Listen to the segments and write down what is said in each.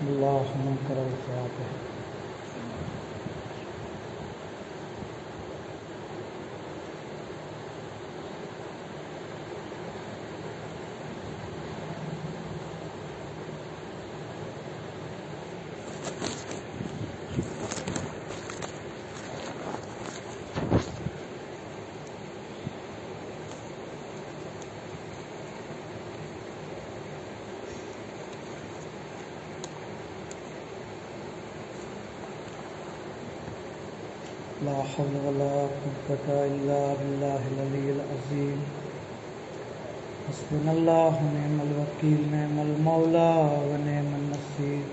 اللهم اقرأ الفاتحة. لا حول ولا قوة إلا بالله العلي العظيم. حسبنا الله ونعم الوكيل، نعم المولى ونعم النصير.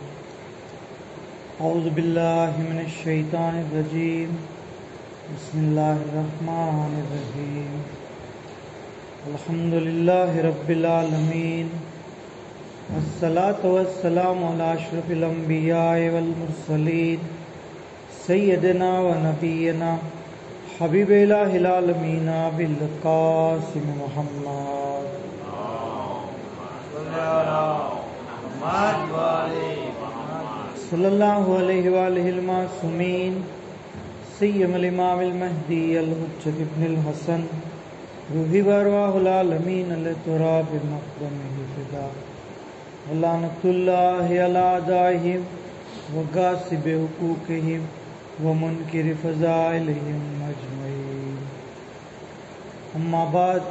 أعوذ بالله من الشيطان الرجيم. بسم الله الرحمن الرحيم. الحمد لله رب العالمين، والصلاة والسلام على أشرف الأنبياء والمرسلين سيدنا ونبينا حبيب إله العالمين بالقاسم محمد صلى الله عليه وآله المعصومين سيما الإمام المهدي الحجة ابن الحسن روحي وأرواح العالمين لتراب مقدمه فدا. ولعنة الله على أعدائهم وغاصب حقوقهم ومنكر فضائلهم أجمعين. أما بعد،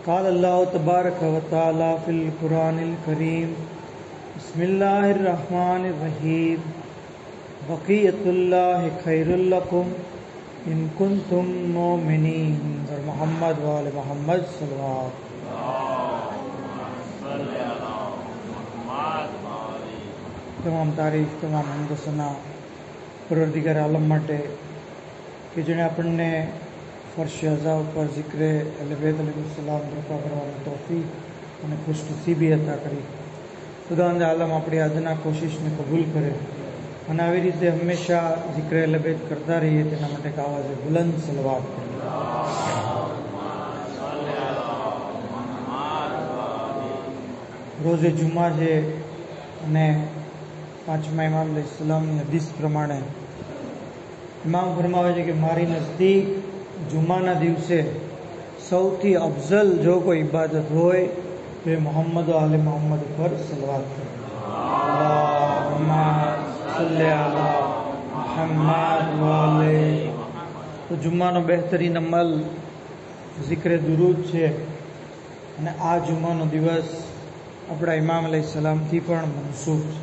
قال الله تبارك وتعالى في القرآن الكريم: بسم الله الرحمن الرحيم. بقية الله خير لكم إن كنتم مؤمنين. اور محمد وآل محمد صلوات. तमाम तारीफ, तमाम हम्द सना परवरदिगार आलम माटे कि जेने आपने फर्श अज़ा पर जिक्र अहले बैत अलैहिस्सलाम दरकार करवानी तौफीक અને ખુશનસીબી અતા કરી. ખુદાવંદ આલમ આપણી આજના કોશિશને કબૂલ કરે અને આવી રીતે હંમેશા જિક્ર અહલે बैत કરતા રહીએ તેના માટે એક આવાજે બુલંદ સલવાત કરીએ. રોઝે જુમા છે અને પાંચમા ઇમામ અલૈહિસ્સલામની હદીસ પ્રમાણે ઇમામ ફરમાવે છે કે મારી નજદીક જુમાના દિવસે સૌથી અફઝલ જો કોઈ ઇબાદત હોય તો એ મોહમ્મદ આલે મોહમ્મદ ઉપર સલવાત કરે. અલ્લાહુમ્મા સલ્લી અલા મુહમ્મદ વ આલે. તો જુમ્માનો બહેતરીન અમલ ઝિક્રે દુરૂદ છે અને આ જુમ્માનો દિવસ આપણા ઇમામ અલૈહિસ્સલામથી પણ મનસૂબ છે.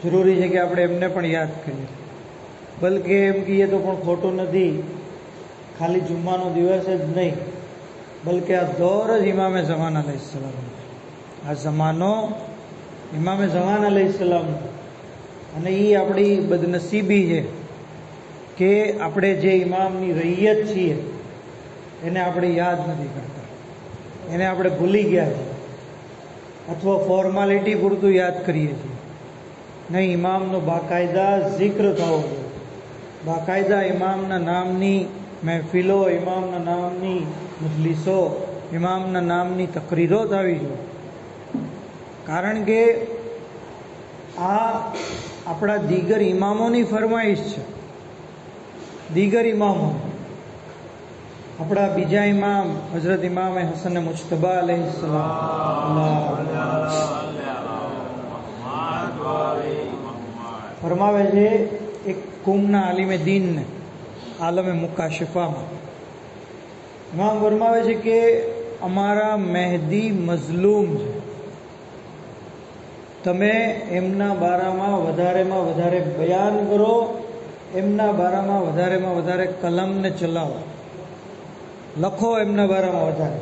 જરૂરી છે કે આપણે એમને પણ યાદ કરીએ. બલકે એમ કહીએ તો પણ ખોટું નથી. ખાલી જુમ્માનો દિવસ જ નહીં, બલકે આ દોર જ ઇમામે ઝમાન અલૈહિસ્સલામ છે. આ જમાનો ઇમામે ઝમાન અલૈહિસ્સલામ અને એ આપણી બદનસીબી છે કે આપણે જે ઇમામની રૈયત છીએ એને આપણે યાદ નથી કરતા, એને આપણે ભૂલી ગયા છીએ અથવા ફોર્માલિટી પૂરતું યાદ કરીએ છીએ. નહીં, ઇમામનો બાકાયદા જિક્ર થવો જોઈએ. બાકાયદા ઇમામના નામની મહેફિલો, ઇમામના નામની મજલિસો, ઇમામના નામની તકરીરો થવી જોઈએ. કારણ કે આ આપણા દીગર ઇમામોની ફરમાઈશ છે. દીગર ઇમામો, આપણા બીજા ઇમામ હઝરત ઇમામ હસન મુજતબા અલૈહિસ્સલામ ફરમાવે છે એક કુમના આલિમે દીનને આલમે મુકાશિફામાં ઇમામ ફરમાવે છે કે અમારા મહેદી મઝલૂમ છે, તમે એમના બારામાં વધારેમાં વધારે બયાન કરો, એમના બારામાં વધારેમાં વધારે કલમને ચલાવો, લખો એમના બારામાં વધારે.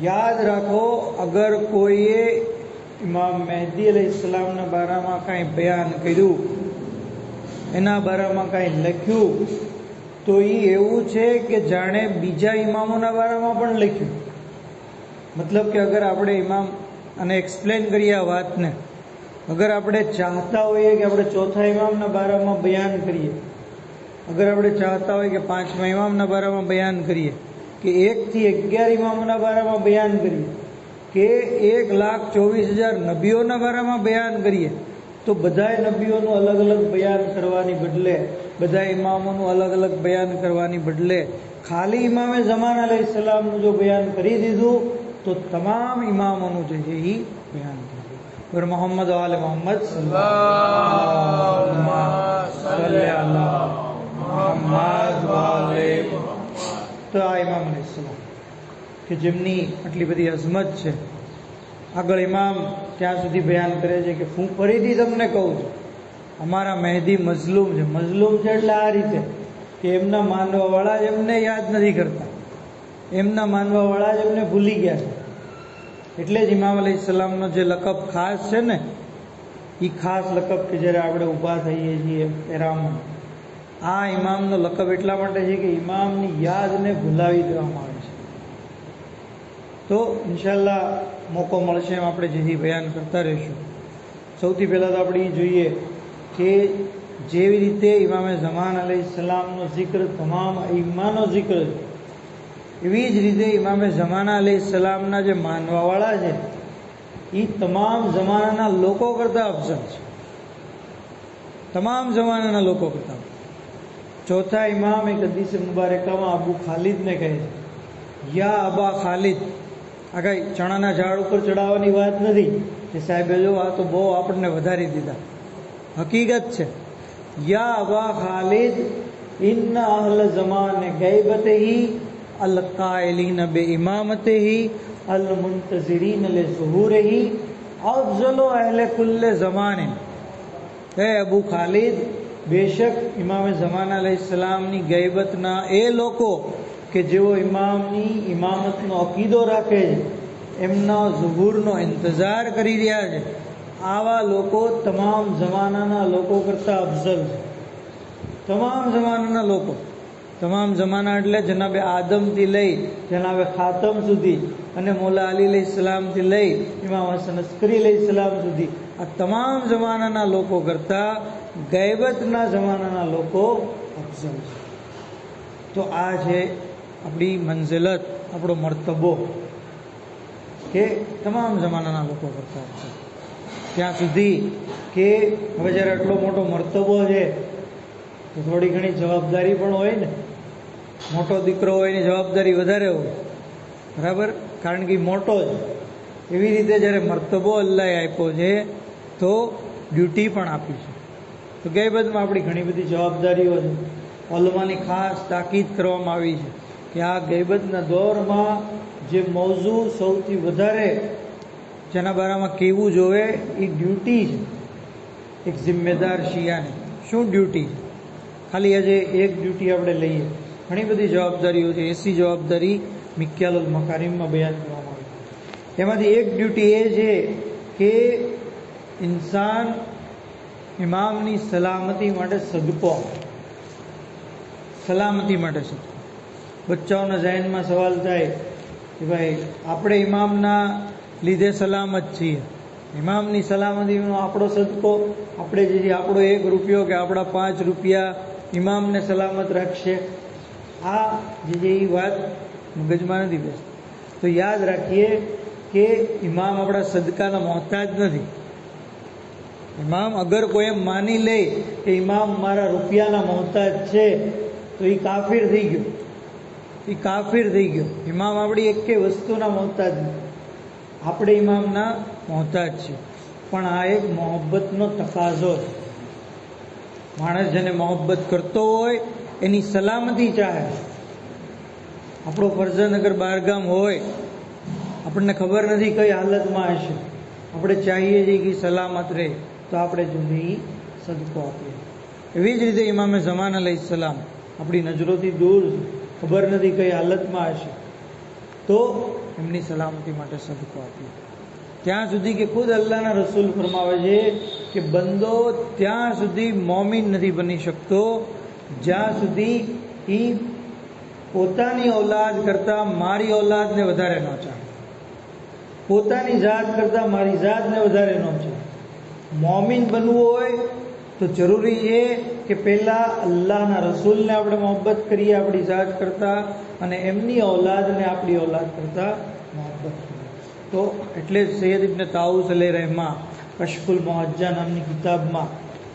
યાદ રાખો, અગર કોઈએ ઇમામ મહેદી અલૈહિસ્સલામના બારામાં કાંઈ બયાન કર્યું, એના બારામાં કાંઈ લખ્યું, તો એ એવું છે કે જાણે બીજા ઇમામોના બારામાં પણ લખ્યું. મતલબ કે અગર આપણે ઇમામ અને એક્સપ્લેન કરીએ આ વાતને, અગર આપણે ચાહતા હોઈએ કે આપણે ચોથા ઇમામના બારામાં બયાન કરીએ, અગર આપણે ચાહતા હોય કે પાંચમા ઇમામના બારામાં બયાન કરીએ, કે 1 થી 11 ઇમામોના બારામાં બયાન કરીએ, કે 1,24,000 નબીઓના બારામાં બયાન કરીએ તો બધાય નબીઓનું અલગ અલગ બયાન કરવાની બદલે, બધા ઇમામોનું અલગ અલગ બયાન કરવાની બદલે ખાલી ઇમામે ઝમાન અલૈહિસ્સલામનું જો બયાન કરી દીધું તો તમામ ઇમામોનું જે છે એ બયાન કર્યું. પર મોહમ્મદ આલે મોહમ્મદ તો આ ઇમામ અલૈહિસ્સલામ કે જેમની આટલી બધી અઝમત છે. આગળ ઇમામ ત્યાં સુધી બયાન કરે છે કે હું ફરીથી તમને કહું છું, અમારા મહેદી મઝલૂમ છે. મઝલૂમ છે એટલે આ રીતે કે એમના માનવાવાળા જ એમને યાદ નથી કરતા, એમના માનવાવાળા જ એમને ભૂલી ગયા છે. એટલે જ ઇમામ અલૈહિસ્સલામનો જે લકબ ખાસ છે ને, એ ખાસ લકબ કે જ્યારે આપણે ઊભા થઈએ છીએ એરામાં, આ ઇમામનો લકબ એટલા માટે છે કે ઇમામની યાદને ભૂલાવી દેવામાં આવે છે. તો ઇન્શાલ્લાહ મોકો મળશે એમ આપણે જેથી બયાન કરતા રહીશું. સૌથી પહેલાં તો આપણે એ જોઈએ કે જેવી રીતે ઇમામે ઝમાન અલૈહિસ્સલામનો જિક્ર તમામ ઇમામનો જિક્ર છે, એવી જ રીતે ઇમામે ઝમાના અલૈહિસ્સલામના જે માનવાવાળા છે એ તમામ જમાનાના લોકો કરતાં અફઝલ છે, તમામ જમાનાના લોકો કરતાં. ચોથા ઇમામ એક હદીસ મુબારકામાં અબુ ખાલિદને કહે છે, યા અબા ખાલિદ. આ કાંઈ ચણાના ઝાડ ઉપર ચડાવવાની વાત નથી કે સાહેબ જો આ તો બહુ આપણને વધારી દીધા. હકીકત છે, યા અબા ખાલિદ ઇન્ન અહલ ઝમાન ગૈબતહી અલ કાઇલીન બે ઇમામતહી અલ મુંતઝિરીન લે ઝુહૂરહી અફઝલુ અહલે કુલ્લે ઝમાન. હે અબુ ખાલિદ, બેશક ઇમામે ઝમાન અલૈહિસ્સલામની ગૈબતના એ લોકો કે જેઓ ઇમામની ઇમામતનો અકીદો રાખે છે, એમના ઝુહૂરનો ઇંતજાર કરી રહ્યા છે, આવા લોકો તમામ જમાનાના લોકો કરતાં અફઝલ છે. તમામ જમાનાના લોકો, તમામ જમાના એટલે જનાબે આદમથી લઈ જનાબે ખાતમ સુધી અને મોલા અલી અલૈહિસ્સલામથી લઈ ઇમામ હસન અસ્કરી અલૈહિસ્સલામ સુધી, આ તમામ જમાનાના લોકો કરતાં ગૈબતના જમાનાના લોકો અફઝલ છે. તો આ છે આપણી મંઝિલત, આપણો મર્તબો કે તમામ જમાનાના લોકો કરતા છે. ત્યાં સુધી કે હવે જ્યારે આટલો મોટો મર્તબો છે તો થોડી ઘણી જવાબદારી પણ હોય ને. મોટો દીકરો હોય એની જવાબદારી વધારે હોય, બરાબર, કારણ કે મોટો છે. એવી રીતે જ્યારે મર્તબો અલ્લાહે આપ્યો છે તો ડ્યુટી પણ આપી છે. તો ગૈબતમાં આપણી ઘણી બધી જવાબદારીઓ છે. ઉલમાની ખાસ તાકીદ કરવામાં આવી છે કે આ ગૈબતના દોરમાં જે મૌઝૂ સૌથી વધારે જેના બારામાં કહેવું જોવે એ ડ્યુટી છે એક જિમ્મેદાર શિયાની. શું ડ્યુટી છે? ખાલી આજે એક ડ્યુટી આપણે લઈએ, ઘણી બધી જવાબદારીઓ છે. 80 જવાબદારી મિક્યાલુલ મકારીમમાં બયાન કરવામાં આવી. એમાંથી એક ડ્યુટી એ છે કે ઇન્સાન ઇમામની સલામતી માટે સદકો, સલામતી માટે સદકો. બચ્ચાઓના ઝહેનમાં સવાલ થાય કે ભાઈ આપણે ઇમામના લીધે સલામત છીએ, ઇમામની સલામતીનો આપણો સદકો, આપણે જે આપણો 1 રૂપિયો કે આપણા 5 રૂપિયા ઇમામને સલામત રાખશે. આ જે એ વાત મગજમાં નથી બેસતી. તો યાદ રાખીએ કે ઇમામ આપણા સદકાના મોહતાજ નથી. ઇમામ અગર કોઈ એમ માની લે કે ઇમામ મારા રૂપિયાના મોહતાજ છે તો એ કાફિર થઈ ગયો, એ કાફિર થઈ ગયો. ઇમામ આપણી એકે વસ્તુના મોહતાજ નથી, આપણે ઇમામના મોહતાજ છે. પણ આ એક મોહબ્બતનો તકાઝો છે. માણસ જેને મોહબ્બત કરતો હોય એની સલામતી ચાહે. આપણો ફરજંદ અગર બહારગામ હોય, આપણને ખબર નથી કઈ હાલતમાં હશે, આપણે ચાહીએ છીએ કે સલામત રહે, તો આપણે જોઈએ સદકો આપીએ. એવી જ રીતે ઇમામે ઝમાન અલૈહિસ્સલામ આપણી નજરોથી દૂર, ખબર નથી કઈ હાલતમાં હશે, તો એમની સલામતી માટે સદકો આપીએ. ત્યાં સુધી કે ખુદ અલ્લાહના રસૂલ ફરમાવે છે કે બંદો ત્યાં સુધી મોમિન નથી બની શકતો જ્યાં સુધી એ પોતાની ઔલાદ કરતાં મારી ઔલાદને વધારે ન ચાહે, પોતાની જાત કરતાં મારી જાતને વધારે ન ચાહે. મોમિન બનવું હોય તો જરૂરી છે કે પહેલાં અલ્લાહના રસૂલને આપણે મોહબ્બત કરીએ આપણી જાત કરતાં, અને એમની ઔલાદને આપણી ઔલાદ કરતાં મોહબ્બત કરીએ. તો એટલે સૈયદ ઇબ્ન તાઉસ અલૈહિ રહેમા કશફુલ મુહજ્જા નામની કિતાબમાં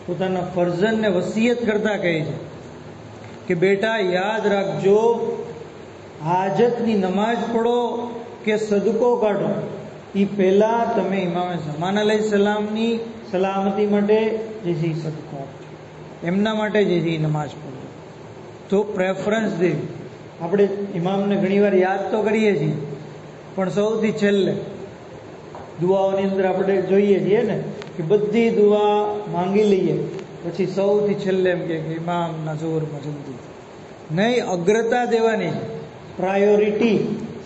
પોતાના ફરઝનને વસિયત કરતા કહે છે કે બેટા યાદ રાખજો, હાજતની નમાજ પઢો કે સદકો કાઢો એ પહેલાં તમે ઇમામે ઝમાન અલૈહિસ્સલામની સલામતી માટે જે છે એ સદકો આપજો, એમના માટે જે છે એ નમાજ પઢો. તો પ્રેફરન્સ દેવી. આપણે ઇમામને ઘણીવાર યાદ તો કરીએ છીએ, પણ સૌથી છેલ્લે દુઆઓની અંદર આપણે જોઈએ છીએ ને કે બધી દુઆ માંગી લઈએ, પછી સૌથી છેલ્લે એમ કે ઇમામના જોરમાં જલ્દી નહીં, અગ્રતા દેવાની છે, પ્રાયોરિટી.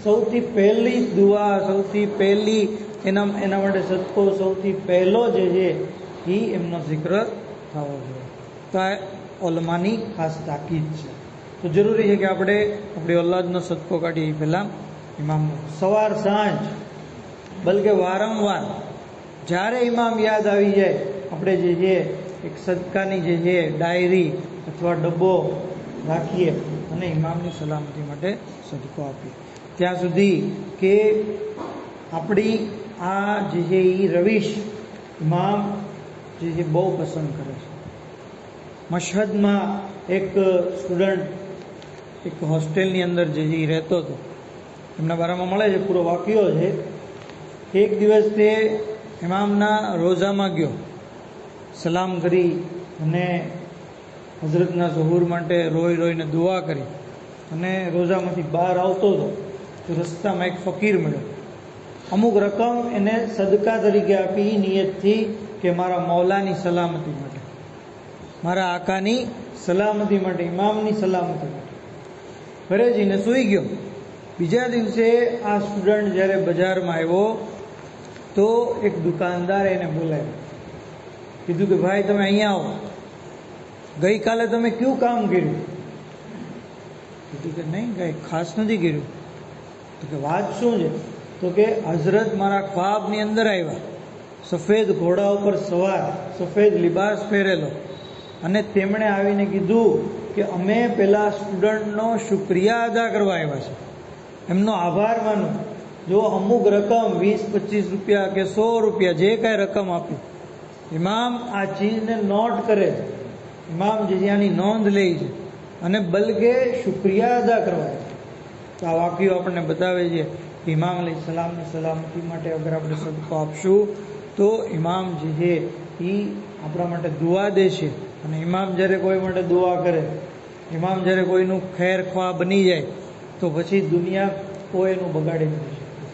સૌથી પહેલી દુઆ, સૌથી પહેલી એના માટે સદકો સૌથી પહેલો જે છે એ એમનો જિક્ર થવો જોઈએ. તો આ ઓલમાની ખાસ તાકીદ છે. તો જરૂરી છે કે આપણે આપણી ઓલાદનો સદકો કાઢીએ પહેલાં ઇમામનો સવાર સાંજ, બલકે વારંવાર જ્યારે ઇમામ યાદ આવી જાય આપણે જે છે એક સદકાની જે છે ડાયરી અથવા ડબ્બો રાખીએ અને ઇમામની સલામતી માટે સદકો આપીએ. ત્યાં સુધી કે આપણી આ જે છે એ રવિશ ઇમામ જે છે બહુ પસંદ કરે છે. મશહદમાં એક સ્ટુડન્ટ એક હોસ્ટેલની અંદર જે છે એ રહેતો હતો, એમના બારામાં મળે છે, પૂરો વાક્યો છે. એક દિવસ તે ઇમામના રોઝામાં ગયો, સલામ કરી અને હઝરતના ઝુહુર માટે રોઈને દુઆ કરી અને રોઝામાંથી બહાર આવતો હતો તો રસ્તામાં એક ફકીર મળ્યો. અમુક રકમ એને સદકા તરીકે આપી નિયતથી કે મારા મૌલાની સલામતી માટે, મારા આકાની સલામતી માટે, ઇમામની સલામતી માટે. ઘરે જઈને સૂઈ ગયો. બીજા દિવસે આ સ્ટુડન્ટ જ્યારે બજારમાં આવ્યો તો એક દુકાનદાર એને બોલાવ્યો, કીધું કે ભાઈ તમે અહીંયા આવો, ગઈકાલે તમે કયું કામ કર્યું? કીધું કે નહીં કંઈ ખાસ નથી કર્યું. તો કે વાત શું છે? તો કે હઝરત મારા ખ્વાબની અંદર આવ્યા, સફેદ ઘોડા ઉપર સવાર, સફેદ લિબાસ પહેરેલો, અને તેમણે આવીને કીધું કે અમે પેલા સ્ટુડન્ટનો શુક્રિયા અદા કરવા આવ્યા છે, એમનો આભાર માનો. જો અમુક રકમ 20-25 રૂપિયા કે 100 રૂપિયા જે કાંઈ રકમ આપી, ઇમામ આ ચીજને નોટ કરે છે, ઇમામ જે આની નોંધ લે છે અને બલકે શુક્રિયા અદા કરવા. તો આ વાક્યો આપણને બતાવે છે કે ઇમામ અલૈહિસ્સલામની સલામતી માટે અગર આપણે સદકો આપશું તો ઇમામ જે છે એ આપણા માટે દુઆ દે છે. અને ઇમામ જ્યારે કોઈ માટે દુઆ કરે, ઇમામ જ્યારે કોઈનું ખેર ખ્વાહ બની જાય તો પછી દુનિયા કોઈ એનું બગાડી નથી શકતું.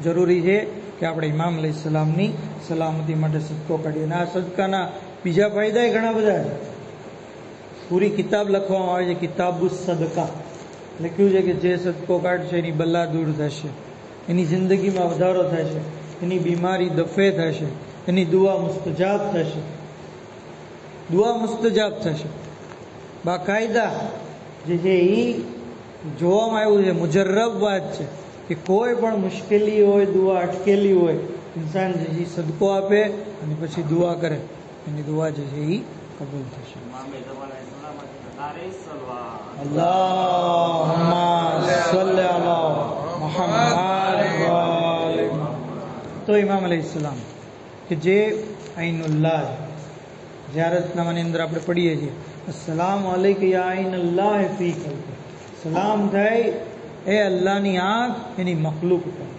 જરૂરી છે કે આપણે ઇમામ અલૈહિસ્સલામની સલામતી માટે સદકો કાઢીએ. અને આ સદકાના બીજા ફાયદા ઘણા બધા છે. પૂરી કિતાબ લખવામાં આવે છે, કિતાબુ સદકા. લખ્યું છે કે જે સદકો કાઢશે એની બલા દૂર થશે, એની જિંદગીમાં વધારો થશે, એની બીમારી દફે થશે, એની દુઆ મુસ્તજાબ થશે. દુઆ મુસ્તજાબ થશે. બાકાયદા જે છે એ જોવામાં આવ્યું છે, મુજર્રબ વાત છે કે કોઈ પણ મુશ્કેલી હોય, દુઆ અટકેલી હોય, ઇન્સાન જે છે સદકો આપે અને પછી દુઆ કરે, એની દુઆ જે છે એ કબૂલ થશે. અલ્લાહુમ્મા સલ્લી અલા મુહમ્મદ. તો ઇમામ અલૈહિસ્સલામ કે જે આઈનુલ્લાહ ઝિયારતનામાની અંદર આપણે પઢીએ છીએ, અસ્સલામુ અલૈકા યા આઈનલ્લાહ ફી કલ્બી. સલામ થાય એ અલ્લાહની આંખ એની મખલુક પર.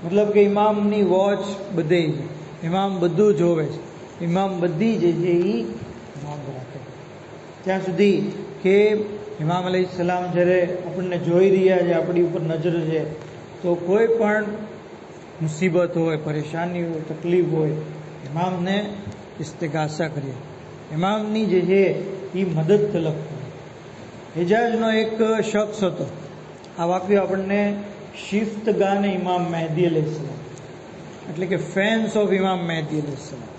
મતલબ કે ઇમામની વોચ બધે છે, ઇમામ બધું જોવે છે, ઇમામ બધી જે છે એ નોંધ રાખે. ત્યાં સુધી કે ઇમામ અલૈહિસ્સલામ જ્યારે આપણને જોઈ રહ્યા છે, આપણી ઉપર નજર છે, તો કોઈ પણ મુસીબત હોય, પરેશાની હોય, તકલીફ હોય, ઇમામને ઇસ્તિગાસા કરીએ, ઇમામની જે છે એ મદદ તલબ કરે. હિજાઝનો એક શખ્સ હતો, આ વાક્ય આપણને શિફ્તગાને ઇમામ મહેદી અલૈહિસ્સલામ, એટલે કે ફેન્સ ઓફ ઇમામ મહેદી અલૈહિસ્સલામ,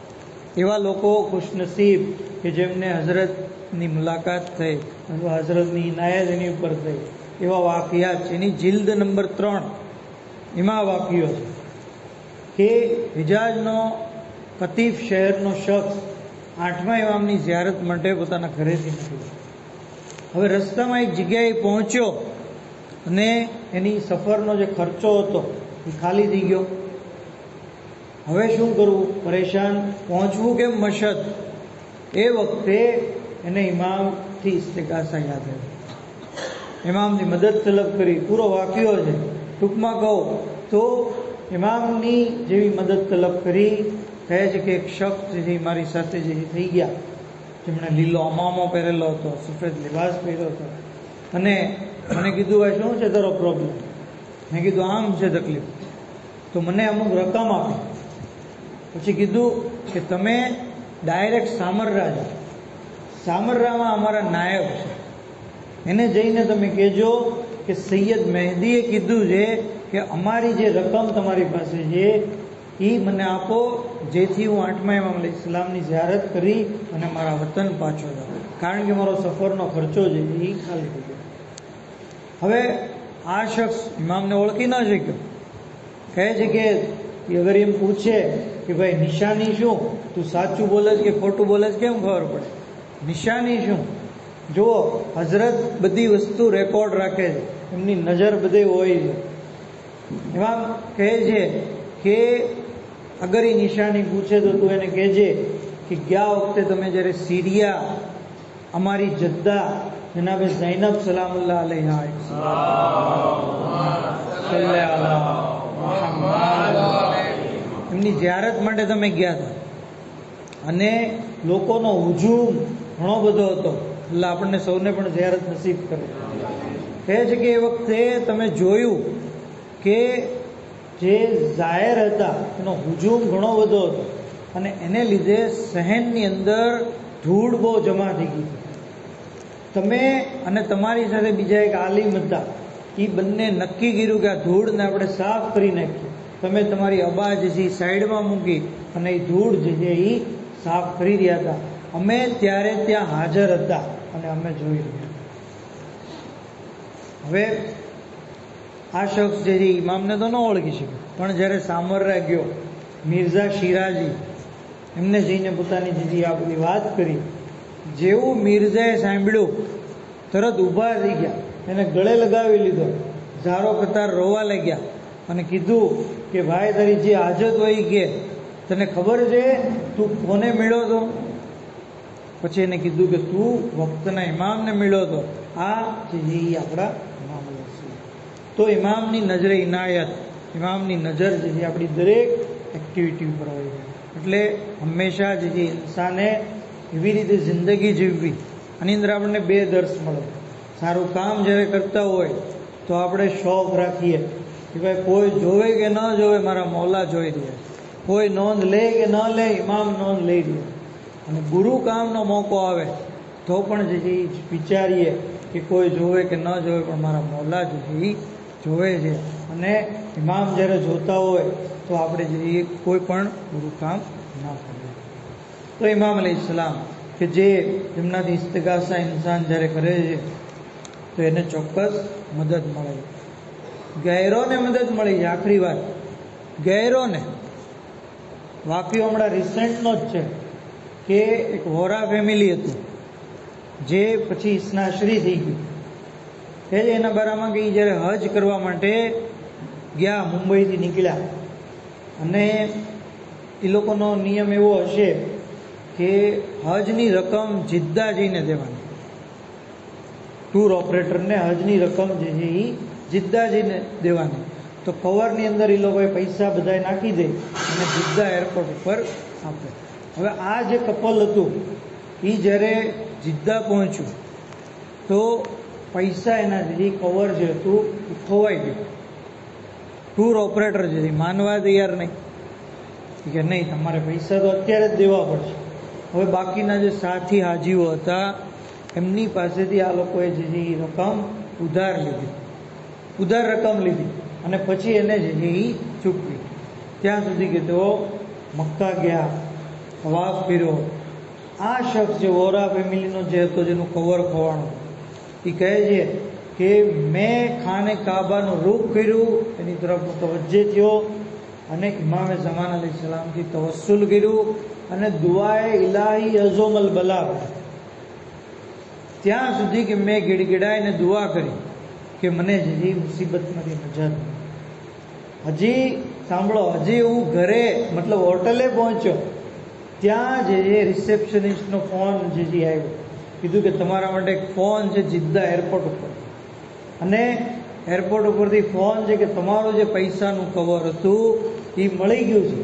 એવા લોકો ખુશનસીબ કે જેમને હઝરતની મુલાકાત થઈ અથવા હઝરતની ઇનાયત એની ઉપર થઈ, એવા વાકિયાત છે. એની જિલ્દ નંબર 3 એમાં વાક્યો છે કે હિજાઝનો કતીફ શહેરનો શખ્સ 8મા ઇમામની ઝિયારત માટે પોતાના ઘરેથી નીકળ્યો. હવે રસ્તામાં એક જગ્યાએ પહોંચ્યો અને એની સફરનો જે ખર્ચો હતો એ ખાલી થઈ ગયો. હવે શું કરવું? પરેશાન. પહોંચવું કેમ મશદ? એ વખતે એને ઇમામથી ઇસ્તિગાસા યાદ આવી, ઇમામની મદદ તલબ કરી. પૂરો વાક્યો છે, ટૂંકમાં કહું તો ઇમામની જેવી મદદ તલબ કરી. કહે છે કે એક શખ્સ જે મારી સાથે જે થઈ ગયા, જેમણે લીલો અમામો પહેરેલો હતો, સફેદ લિબાસ પહેર્યો હતો, અને મને કીધું ભાઈ શું છે તારો પ્રોબ્લેમ? મેં કીધું આમ છે તકલીફ. તો મને અમુક રકમ આપી. પછી કીધું કે તમે ડાયરેક્ટ સામરરા જાઓ, સામરરામાં અમારા નાયબ છે, એને જઈને તમે કહેજો કે સૈયદ મહેદીએ કીધું છે કે અમારી જે રકમ તમારી પાસે છે એ મને આપો, જેથી હું 8મા ઇમામ અલૈહિસ્સલામની ઝિયારત કરી અને મારા વતન પાછો જાઉં, કારણ કે મારો સફરનો ખર્ચો છે એ ખાલી થઈ ગયો. હવે આ શખ્સ ઇમામને ઓળખી ન શક્યો. કહે છે કે અગર એમ પૂછે કે ભાઈ નિશાની શું, તું સાચું બોલે છે કે ખોટું બોલે છે, કેમ ખબર પડે? નિશાની શું? જુઓ, હઝરત બધી વસ્તુ રેકોર્ડ રાખે છે, એમની નજર બધે હોય છે. ઇમામ કહે છે કે અગર એ નિશાની પૂછે તો તું એને કહેજે કે ગયા વખતે તમે જ્યારે સિરિયા અમારી જદ્દા જનાબે ઝૈનબ સલામુલ્લાહ અલૈહા એમની ઝિયારત માટે તમે ગયા હતા અને લોકોનો હુજુમ ઘણો બધો હતો. એટલે આપણને સૌને પણ ઝિયારત નસીબ કરે. કહે છે કે એ વખતે તમે જોયું કે જે ઝાયર હતા એનો હુજુમ ઘણો બધો હતો અને એને લીધે શહેરની અંદર ધૂળ બહુ જમા થઈ ગઈ. તમે અને તમારી સાથે બીજા એક આલિમ હતા, એ બંને નક્કી કર્યું કે આ ધૂળને આપણે સાફ કરી નાખીએ. તમે તમારી અબા જે છે એ સાઈડમાં મૂકી અને એ ધૂળ જે છે એ સાફ કરી રહ્યા હતા. અમે ત્યારે ત્યાં હાજર હતા અને અમે જોઈ રહ્યા. હવે આ શખ્સ જે છે ઇમામને તો ન ઓળખી શક્યો, પણ જ્યારે સામરરા ગયો, મિર્ઝા શિરાજી એમને જઈને પોતાની જે આ બધી વાત કરી. જેવું મિર્ઝાએ સાંભળ્યું તરત ઊભા થઈ ગયા, એને ગળે લગાવી લીધો, ઝારો કતાર રોવા લાગ્યા અને કીધું કે ભાઈ તારી જે હાજત હોય કે તને ખબર છે તું કોને મળ્યો હતો? પછી એને કીધું કે તું વક્તના ઇમામને મળ્યો હતો. આ જે આપણા ઇમામ છે. તો ઇમામની નજરે ઇનાયત, ઇમામની નજર જે છે આપણી દરેક એક્ટિવિટી ઉપર હોય છે. એટલે હંમેશા જે છે ઇન્સાને એવી રીતે જિંદગી જીવવી. આની અંદર આપણને બે દર્શ મળે. સારું કામ જ્યારે કરતા હોય તો આપણે શોખ રાખીએ કે ભાઈ કોઈ જોવે કે ન જોવે, મારા મૌલા જોઈ રહ્યા, કોઈ નોંધ લે કે ન લે, ઇમામ નોંધ લઈ રહ્યા. અને ગુરુ કામનો મોકો આવે તો પણ જે છે એ વિચારીએ કે કોઈ જોવે કે ન જોવે, પણ મારા મૌલા જે છે એ જોવે છે. અને ઇમામ જ્યારે જોતા હોય તો આપણે જે કોઈ પણ ગુરુ કામ ના કરીએ. તો ઇમામ અલૈહિસ્સલામ કે જેમનાથી ઇસ્તિગાસા ઇન્સાન જ્યારે કરે છે તો એને ચોક્કસ મદદ મળે. ગૈરોને મદદ મળી છે. આખરી વાત, ગૈરોને વાક્યો હમણાં રિસેન્ટનો જ છે કે એક વોરા ફેમિલી હતું જે પછી ઇસ્નાશ્રી થઈ ગયું. એ જ એના બારામાં કે જ્યારે હજ કરવા માટે ગયા, મુંબઈથી નીકળ્યા અને એ લોકોનો નિયમ એવો હશે કે હજની રકમ જિદ્દા જઈને દેવાની. ટૂર ઓપરેટરને હજની રકમ જે છે એ જિદ્દા જઈને દેવાની. તો કવરની અંદર એ લોકોએ પૈસા બધાએ નાખી દે અને જિદ્દા એરપોર્ટ ઉપર આપે. હવે આ જે કપલ હતું એ જ્યારે જિદ્દા પહોંચ્યું તો પૈસા એના જે કવર જે હતું એ ખોવાઈ ગયું. ટૂર ઓપરેટર જે માનવા તૈયાર નહીં કે નહીં, તમારે પૈસા તો અત્યારે જ દેવા પડશે. હવે બાકીના જે સાથી હાજીઓ હતા એમની પાસેથી આ લોકોએ જે છે એ રકમ ઉધાર લીધી, ઉધાર રકમ લીધી અને પછી એને જે છે એ ચૂકવી. ત્યાં સુધી કે તેઓ મક્કા ગયા, તવાફ કર્યો. આ શખ્સ જે વોરા ફેમિલીનો જે હતો જેનું કવર ખોવાનું, એ કહે છે કે મેં ખાને કાબાનું રૂખ કર્યું, એની તરફ મુતવજ્જે થયો અને ઇમામે ઝમાન અલૈહિસ્સલામથી તવસ્સુલ કર્યું અને દુઆએ ઇલાહી અઝોમલ બલા, ત્યાં સુધી કે મેં ગીડગીડાઈને દુઆ કરી કે મને જે મુસીબતમાંથી નજાત. હજી સાંભળો, હજી હું ઘરે મતલબ હોટલે પહોંચ્યો ત્યાં જે રિસેપ્શનિસ્ટનો ફોન જે આવ્યો, કીધું કે તમારા માટે એક ફોન છે જિદ્દા એરપોર્ટ ઉપર, અને એરપોર્ટ ઉપરથી ફોન છે કે તમારું જે પૈસાનું કવર હતું એ મળી ગયું છે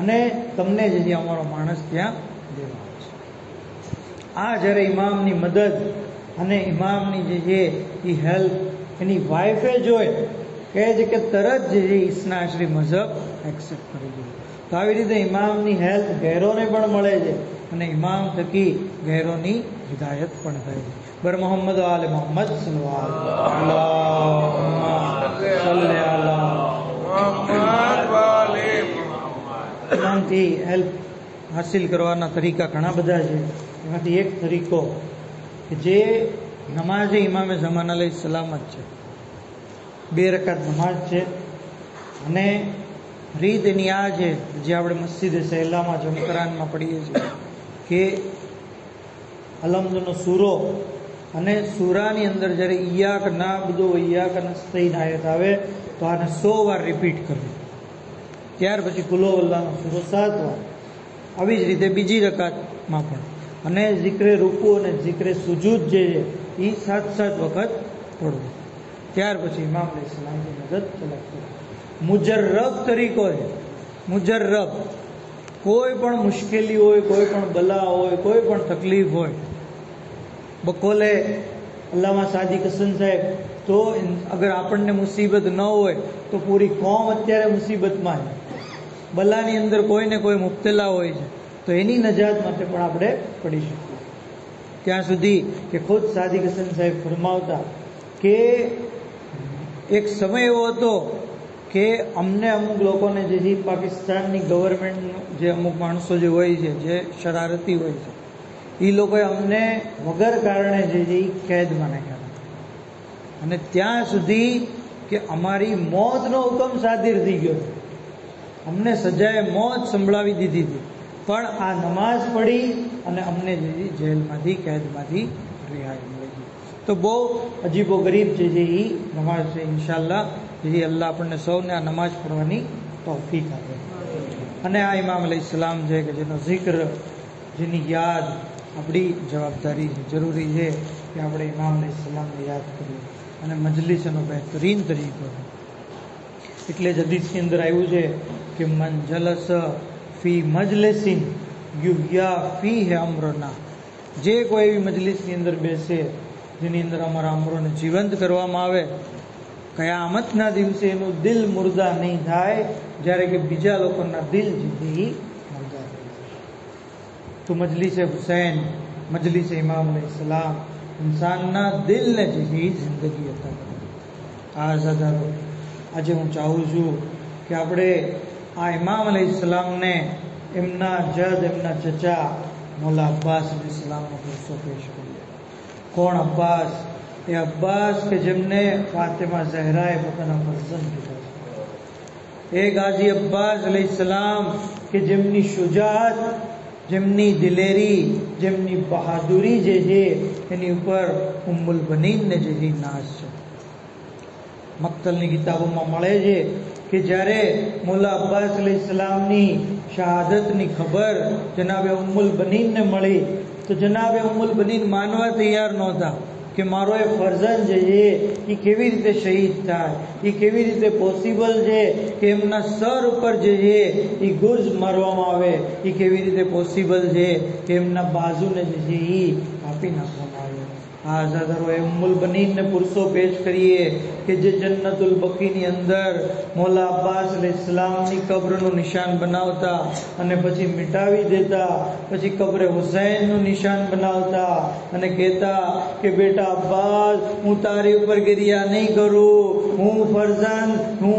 અને તમને જે અમારો માણસ ત્યાં દેવાનો છે. આ જ્યારે ઇમામની મદદ અને ઇમામની જે છે એ હેલ્પ એની વાઈફે જોઈ કહે છે કે તરત જે છે ઇસ્ના અશરી મઝહબ એક્સેપ્ટ કરી દીધું. તો આવી રીતે ઇમામની હેલ્પ ગેરોને પણ મળે છે અને ઇમામ થકી ગેરોની હિદાયત પણ થાય છે. બર મોહમ્મદ આલે મોહમ્મદ ઇમામથી હેલ્પ હાસિલ કરવાના તરીકા ઘણા બધા છે. એમાંથી એક તરીકો કે જે નમાઝે ઇમામે ઝમાન અલૈહિ સલામ જ છે, 2 રકાત નમાઝ છે અને રીત એની આ છે જે આપણે મસ્જિદે સહેલામાં જમકરાનમાં પડીએ છીએ કે અલમદનો સૂરો અને સૂરાની અંદર જ્યારે ઈયાક ના બધો ઈયાક નસ્તઈન આયત આવે તો આને 100 વાર રિપીટ કરવી. ત્યાર પછી કુલો અલ્લાહનો સૂરો 7 વાર. આવી જ રીતે બીજી રકાતમાં પણ, અને zikre રૂકુ અને zikre સુજૂદ જે છે એ 7 વખત પડવું. ત્યાર પછી ઇમામ અલૈહિસ સલામની મદદ તલબ કરવી. મુજર્રબ તરીકો છે. મુજર્રબ, કોઈ પણ મુશ્કેલી હોય, કોઈ પણ બલા હોય, કોઈ પણ તકલીફ હોય, બકોલે અલ્લામા સાદિક હસન સાહેબ, તો અગર આપણને મુસીબત ન હોય તો પૂરી કોમ અત્યારે મુસીબતમાં છે, બલાની અંદર કોઈને કોઈ મુબ્તલા હોય છે, તો એની નજાત માટે પણ આપણે પડી શકીએ. ત્યાં સુધી કે ખુદ સાદિક હસન સાહેબ ફરમાવતા કે એક સમય એવો હતો કે અમને અમુક લોકોને જે પાકિસ્તાનની ગવર્મેન્ટ જે અમુક માણસો જે હોય છે, જે શરારતી હોય છે, એ લોકોએ અમને વગર કારણે જે કેદમાં નાખ્યા હતા અને ત્યાં સુધી કે અમારી મોતનો હુકમ સાદિર થઈ ગયો, અમને સજાએ મોત સંભળાવી દીધી હતી, પણ આ નમાઝ પડી અને અમને જે જેલમાંથી કેદમાંથી રિહાઈ મળી. તો બહુ અજીબો ગરીબ જે એ નમાઝ છે. ઇન્શાઅલ્લાહ જે અલ્લાહ આપણને સૌને આ નમાઝ પઢવાની તૌફીક આપે. અને આ ઇમામ અલૈહિસ સલામ છે કે જેનો zikr, જેની યાદ આપણી જવાબદારી છે, જરૂરી છે કે આપણે ઇમામ અલૈહિસ સલામને યાદ કરીએ. અને મજલિસ એનો બહેતરીન તરીકો છે. એટલે જ હદીસની અંદર આવ્યું છે કે મન જલસ ફી મજલિસિન યુહ્યા ફીહે અમરના, જે કોઈ એવી મજલિસની અંદર બેસે જેની અંદર અમારા અમરોને જીવંત કરવામાં આવે, કયામતના દિવસે એનું દિલ મુર્દા નહીં થાય, જ્યારે કે બીજા લોકોના દિલ જેથી મુર્દા થઈ જશે. તો મજલિસે હુસૈન, મજલિસે ઇમામ અલૈહિસ સલામ ઇન્સાનના દિલને જેથી જિંદગી હતા. આ આઝાદારો, આજે હું ચાહું છું કે આપણે આ ઇમામ અલૈહિસ સલામને એમના જદ, એમના ચચા મૌલા અબ્બાસ અલૈહિસ સલામનો કિસ્સો પેશ કરીએ. કોણ અબ્બાસ? એ અબ્બાસ કે જેમને ફાતિમા ઝહરાએ પોતાના ફરઝંદ કીધા છે. એ ગાઝી અબ્બાસ અલૈહિસ સલામ કે જેમની શુજાત, જેમની દિલેરી, જેમની બહાદુરી જે છે એની ઉપર ઉમ્મુલ બનીનને જે નાશ છે. મક્તલની કિતાબોમાં મળે છે કે જ્યારે મૌલા અબ્બાસ અલૈહિસ સલામની શહાદતની ખબર જનાબે ઉમ્મુલ બનીનને મળી તો જનાબે ઉમ્મુલ બનીન માનવા તૈયાર નહોતા કે મારો એ ફરઝંદ જે છે એ કેવી રીતે શહીદ થાય, એ કેવી રીતે પોસિબલ છે કે એમના સર ઉપર જે છે એ ગુર્ઝ મારવામાં આવે, એ કેવી રીતે પોસિબલ છે કે એમના બાજુને જે છે એ કાપી નાખવામાં આવે. આ આઝાદારોએ ઉમ્મુલ બનીનને પુરસો પેશ કરીએ કે જે જન્નતુલ બકીની અંદર મૌલા અબ્બાસ અલૈહિસ સલામની કબ્રનું નિશાન બનાવતા અને પછી મિટાવી દેતા, પછી કબ્રે હુસૈનનું નિશાન બનાવતા અને કહેતા કે બેટા અબ્બાસ, હું તારી ઉપર ગિરિયા નહીં કરું, હું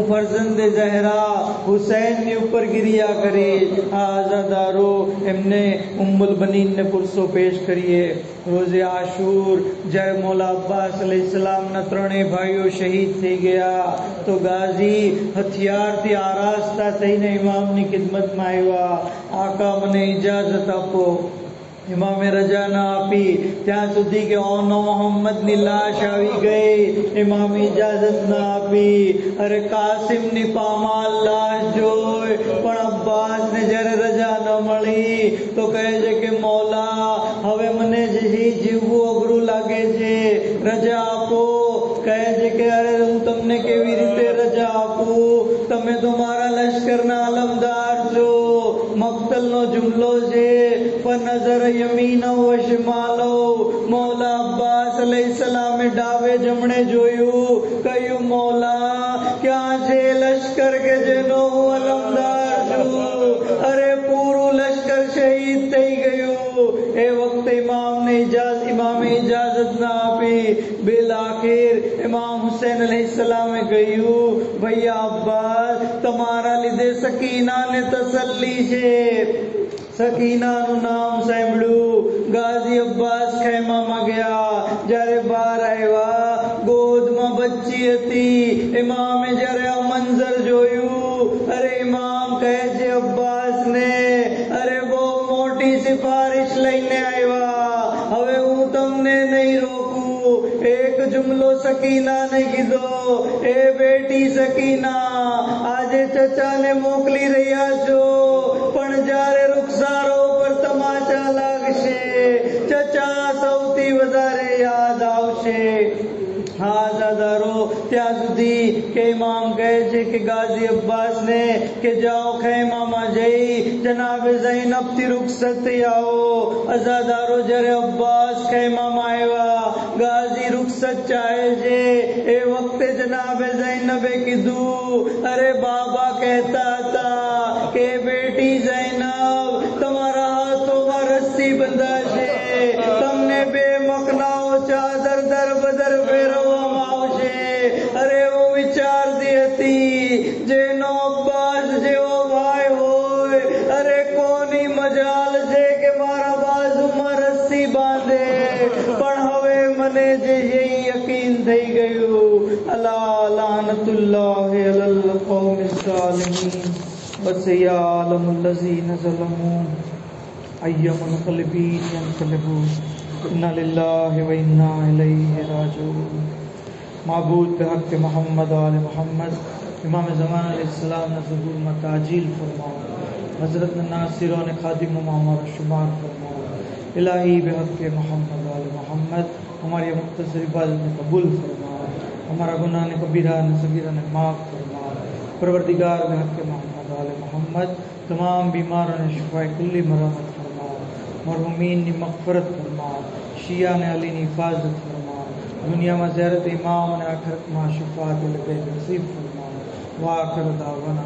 ફરઝંદે ઝહરા હુસૈનની ઉપર ગિરિયા કરી. આ આઝાદારો એમને ઉમ્મુલ બનીનને પુરસો પેશ કરીએ. રોઝે આશુર જ્યારે મૌલા અબ્બાસ અલૈહિસ સલામના 3 ભાઈઓ શહીદ થઈ ગયા તો ગાઝી હથિયારથી આરાસ્તા થઈને ઇમામની ખિદમતમાં આવ્યા. આકા મને ઇજાઝત આપો, ઇમામે રજા ના આપી ત્યાં સુધી કે ઓનો મોહમ્મદની લાશ આવી ગઈ. ઇમામે ઇજાજત ના આપી. અરે કાસિમની પામાલ લાશ જોઈ પણ અબ્બાસને જ્યારે રજા ન મળી તો કહે છે કે મૌલા હવે મને જીવવું અઘરું લાગે છે, રજા આપો. કહે છે કે અરે હું તમને કેવી રીતે રજા આપું, તમે તો મારા લશ્કરના અલમદાર છો. મક્તલનો જુમલો છે પણ નજર યમીન વ શિમાલો. મૌલા અબ્બાસ અલૈહિસ્સલામે ડાવે જમણે જોયું, કહ્યું મૌલા ક્યાં છે લશ્કર કે જેનો હું અલમદાર છું. અરે પૂરું લશ્કર શહીદ થઈ ગયું. એ વખતે ઇમામે ઇજાજત ના આપી. બિલ આખિર ઇમામ હુસૈન અલૈહિસ્સલામે કહ્યું ભૈયા અબ્બાસ તમારા લીધે સકીનાને તસલ્લી છે. સકીનાનું નામ સાંભળ્યું. ગાઝી અબ્બાસ ખૈમામાં ગયા. જ્યારે બહાર આવ્યા ગોદમાં બચ્ચી હતી. ઇમામે જ્યારે આ મંઝર જોયું, અરે ઇમામ કહે છે અબ્બાસને અરે બહુ મોટી સિફારિશ લઈને આવ્યા, હવે હું તમને નહીં રોકું. એક જુમલો સકીનાને કીધો, એ બેટી સકીના આજે ચચાને મોકલી રહ્યા છો પણ જ્યારે રૂખસારો પર તમાચા લાગશે ચચા સૌથી વધારે યાદ આવશે. હા દાદારો ત્યાં સુધી કે ઇમામ કહે છે કે ગાઝી અબ્બાસને કે જાઓ ખૈમામાં જઈ જનાબે ઝૈનબથી રૂખસત થઈ આવો. અઝાદારો જ્યારે અબ્બાસ ખૈમામાં આવ્યા ગાઝી રૂખસત ચાહે છે. એ વખતે જનાબે ઝૈનબે કીધું અરે બાબા કહેતા હતા કે બેટી ઝૈનબ તમારા હાથોમાં રસ્સી બંધાશે, તમને બે મકનાઓ ચાદર દર બદર ફેરવવામાં આવશે. અરે હું વિચારતી હતી જેનો અબ્બાસ જેવો ભાઈ હોય અરે કોની મજાલ છે કે મારા બાજુમાં રસ્સી બાંધે, પણ હવે મને જે યકીન થઈ ગયું. અલા લાનતુલ્લાહિ અલલ કૌમિસ ઝાલિમીન વસયાલમુલ લઝીન ઝલમુ અય્યમુલ क़ल्बीन यनक़लिबू इन्ना लिल्लाहि व इन्ना इलैहि राजिऊन. माबूद बेहक़ मोहम्मद आले मोहम्मद इमाम ज़मान अलैहिस्सलाम ने ज़ुहूर में ताजील फरमाओ. हज़रत नासिरों ने खादिम हमारा शुमार फरमाओ. इलाही बेहक़ मोहम्मद आले मोहम्मद हमारी मुख्तसर इबादत में कबूल फरमाओ. हमारा गुनाह ने कबीरा ने सगीरा ने माफ़ फरमाओ. परवरदिगार बेहक़ मोहम्मद आले मोहम्मद तमाम बीमारों ने शिफाए कुल्ली मरहमत फरमाओ. मरहूमीन ने मग़फ़िरत फरमाओ. शिया ने अली ने हिफाजत फरमाओ. दुनिया में ज़ियारत इमाम ने आखिरत में शफ़ाअत नसीब फरमाओ. वाखिर दावाना